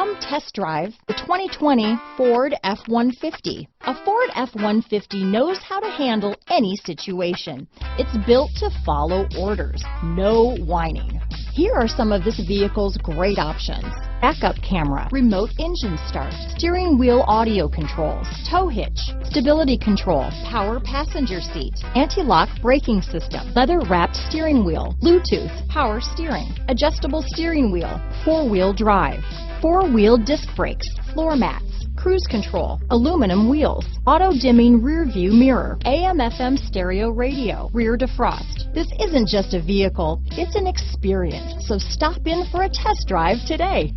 Come test drive the 2020 Ford F-150. A Ford F-150 knows how to handle any situation. It's built to follow orders, no whining. Here are some of this vehicle's great options: backup camera, remote engine start, steering wheel audio controls, tow hitch, stability control, power passenger seat, anti-lock braking system, leather-wrapped steering wheel, Bluetooth, power steering, adjustable steering wheel, four-wheel drive, four-wheel disc brakes, floor mats, cruise control, aluminum wheels, auto-dimming rear-view mirror, AM/FM stereo radio, rear defrost. This isn't just a vehicle, it's an experience. So stop in for a test drive today.